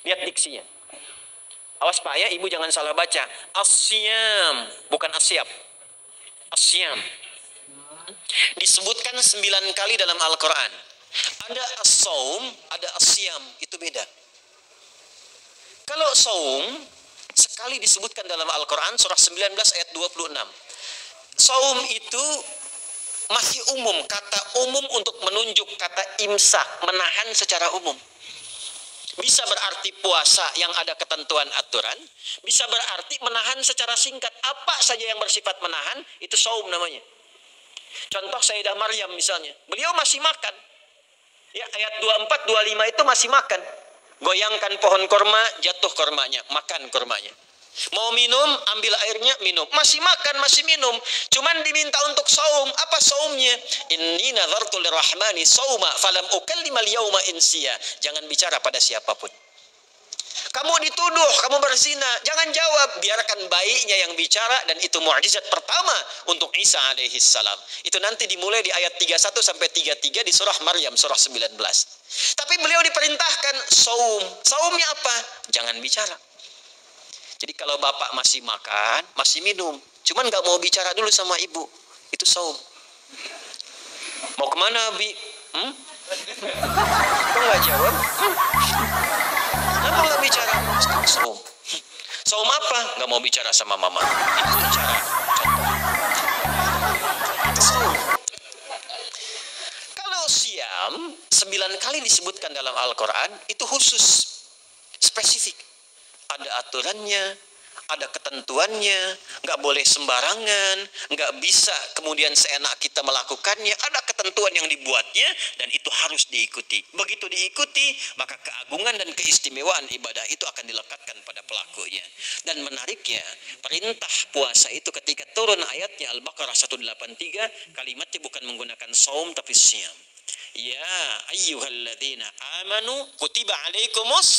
Lihat diksinya. Awas Pak ya, ibu jangan salah baca. Asyam, bukan asyab. Asyam. Disebutkan 9 kali dalam Al-Quran. Ada as-saum, ada asyam, itu beda. Kalau saum, sekali disebutkan dalam Al-Quran, surah 19 ayat 26. Saum itu masih umum, kata umum untuk menunjuk kata imsak, menahan secara umum. Bisa berarti puasa yang ada ketentuan aturan, bisa berarti menahan secara singkat. Apa saja yang bersifat menahan, itu saum namanya. Contoh Sayyidah Maryam misalnya, beliau masih makan. Ya, ayat 24, 25 itu masih makan. Goyangkan pohon korma, jatuh kormanya, makan kormanya. Mau minum, ambil airnya, minum. Masih makan, masih minum. Cuman diminta untuk saum. Apa saumnya? Inni nazartu lirrahmani sauma falam ukallimal yauma insiya. Jangan bicara pada siapapun. Kamu dituduh, kamu berzina. Jangan jawab. Biarkan bayinya yang bicara. Dan itu mukjizat pertama untuk Isa alaihi salam. Itu nanti dimulai di ayat 31 sampai 33 di surah Maryam, surah 19. Tapi beliau diperintahkan saum. Saumnya apa? Jangan bicara. Jadi kalau bapak masih makan, masih minum, cuman nggak mau bicara dulu sama ibu, itu saum. Mau kemana, Bi? Kok nggak jawab? Kenapa nggak bicara? Saum. Saum apa? Nggak mau bicara sama mama. Itu cara. Saum. Kalau siam, 9 kali disebutkan dalam Al-Quran, itu khusus, spesifik. Ada aturannya, ada ketentuannya, nggak boleh sembarangan, nggak bisa kemudian seenak kita melakukannya. Ada ketentuan yang dibuatnya dan itu harus diikuti. Begitu diikuti, maka keagungan dan keistimewaan ibadah itu akan dilekatkan pada pelakunya. Dan menariknya, perintah puasa itu ketika turun ayatnya Al-Baqarah 183, kalimatnya bukan menggunakan saum tapi siyam. Ya ayyuhalladzina amanu kutiba alaikumus.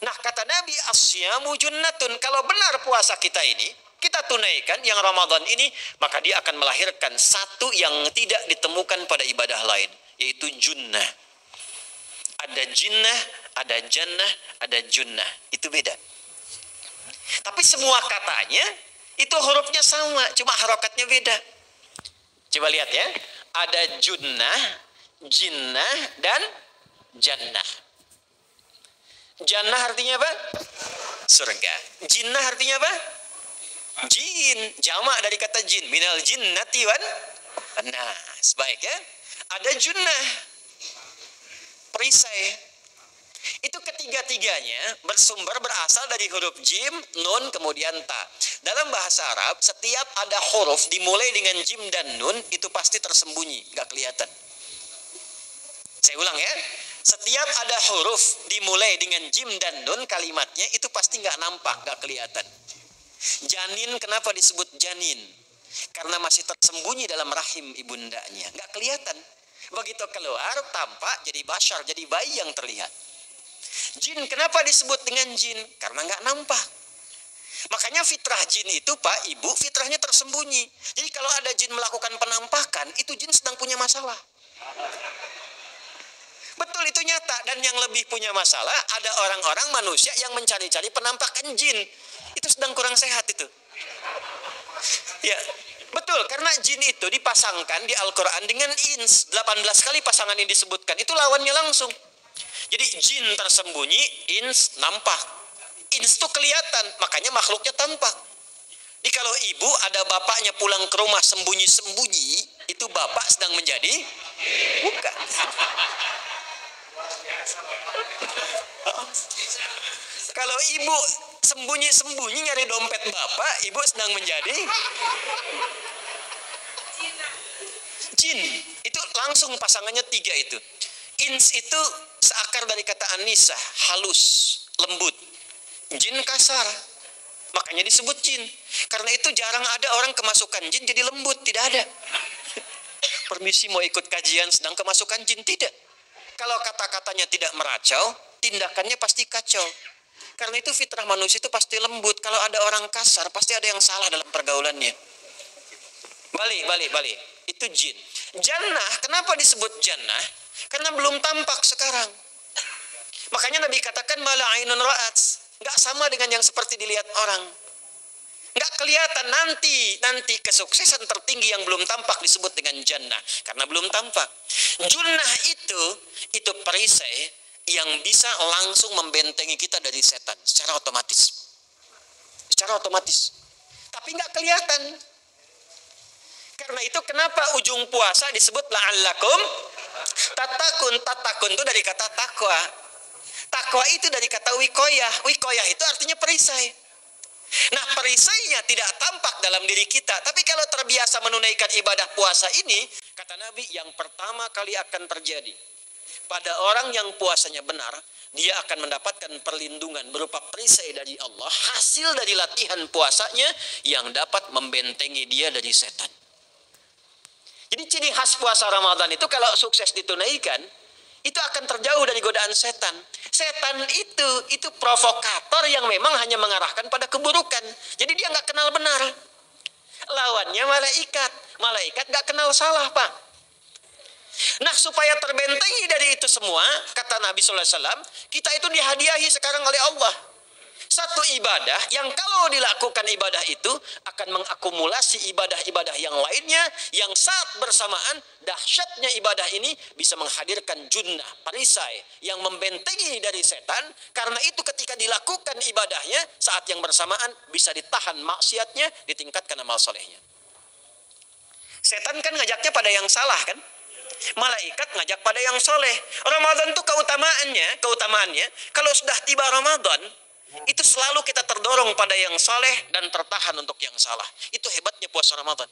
Nah, kata Nabi, asyamu junnatun. Kalau benar puasa kita ini, kita tunaikan yang Ramadan ini, maka dia akan melahirkan satu yang tidak ditemukan pada ibadah lain, yaitu junnah. Ada jinnah, ada jannah, ada junnah. Itu beda. Tapi semua katanya, itu hurufnya sama, cuma harokatnya beda. Coba lihat ya. Ada junnah, jinnah, dan jannah. Jannah artinya apa? Surga. Jinnah artinya apa? Jin. Jamak dari kata jin. Minal jinnati wan nas. Baik ya. Ada junnah, perisai. Itu ketiga-tiganya bersumber berasal dari huruf jim, nun, kemudian ta. Dalam bahasa Arab, setiap ada huruf dimulai dengan jim dan nun, itu pasti tersembunyi, gak kelihatan. Saya ulang ya. Setiap ada huruf dimulai dengan jim dan nun, kalimatnya itu pasti nggak nampak, nggak kelihatan. Janin, kenapa disebut janin? Karena masih tersembunyi dalam rahim ibundanya, nggak kelihatan. Begitu keluar, tampak jadi bashar, jadi bayi yang terlihat. Jin, kenapa disebut dengan jin? Karena nggak nampak. Makanya fitrah jin itu, Pak, Ibu, fitrahnya tersembunyi. Jadi kalau ada jin melakukan penampakan, itu jin sedang punya masalah. Betul, itu nyata. Dan yang lebih punya masalah, ada orang-orang manusia yang mencari-cari penampakan jin. Itu sedang kurang sehat itu. Ya, betul. Karena jin itu dipasangkan di Al-Quran dengan ins. 18 kali pasangan ini disebutkan. Itu lawannya langsung. Jadi jin tersembunyi, ins nampak. Ins itu kelihatan, makanya makhluknya tampak. Jadi kalau ibu ada bapaknya pulang ke rumah sembunyi-sembunyi, itu bapak sedang menjadi bukan. Kalau ibu sembunyi-sembunyi nyari dompet bapak, ibu sedang menjadi jin. Itu langsung pasangannya 3 itu. Ins itu seakar dari kata anisah, halus, lembut. Jin kasar, makanya disebut jin. Karena itu jarang ada orang kemasukan jin jadi lembut, tidak ada. Permisi mau ikut kajian sedang kemasukan jin, tidak. Kalau kata-katanya tidak meracau, tindakannya pasti kacau. Karena itu fitrah manusia itu pasti lembut. Kalau ada orang kasar, pasti ada yang salah dalam pergaulannya. Balik. Itu jin. Jannah, kenapa disebut jannah? Karena belum tampak sekarang. Makanya Nabi katakan mala ainun ra'at, nggak sama dengan yang seperti dilihat orang. Nggak kelihatan. Nanti kesuksesan tertinggi yang belum tampak disebut dengan jannah, karena belum tampak. Junnah itu perisai yang bisa langsung membentengi kita dari setan secara otomatis. Tapi nggak kelihatan. Karena itu kenapa ujung puasa disebut la'allakum tatakun. Tatakun itu dari kata takwa. Takwa itu dari kata wikoyah. Wikoyah itu artinya perisai. Nah, perisainya tidak tampak dalam diri kita. Tapi kalau terbiasa menunaikan ibadah puasa ini, kata Nabi, yang pertama kali akan terjadi pada orang yang puasanya benar, dia akan mendapatkan perlindungan berupa perisai dari Allah, hasil dari latihan puasanya yang dapat membentengi dia dari setan. Jadi ciri khas puasa Ramadan itu kalau sukses ditunaikan, itu akan terjauh dari godaan setan. Setan itu provokator yang memang hanya mengarahkan pada keburukan. Jadi dia nggak kenal benar. Lawannya malaikat. Malaikat nggak kenal salah, Pak. Nah, supaya terbentengi dari itu semua, kata Nabi SAW, kita itu dihadiahi sekarang oleh Allah satu ibadah yang kalau dilakukan ibadah itu akan mengakumulasi ibadah-ibadah yang lainnya, yang saat bersamaan dahsyatnya ibadah ini bisa menghadirkan junnah, perisai yang membentengi dari setan. Karena itu ketika dilakukan ibadahnya, saat yang bersamaan bisa ditahan maksiatnya, ditingkatkan amal solehnya. Setan kan ngajaknya pada yang salah kan? Malaikat ngajak pada yang soleh. Ramadan itu keutamaannya kalau sudah tiba Ramadan, itu selalu kita terdorong pada yang soleh dan tertahan untuk yang salah. Itu hebatnya puasa Ramadan.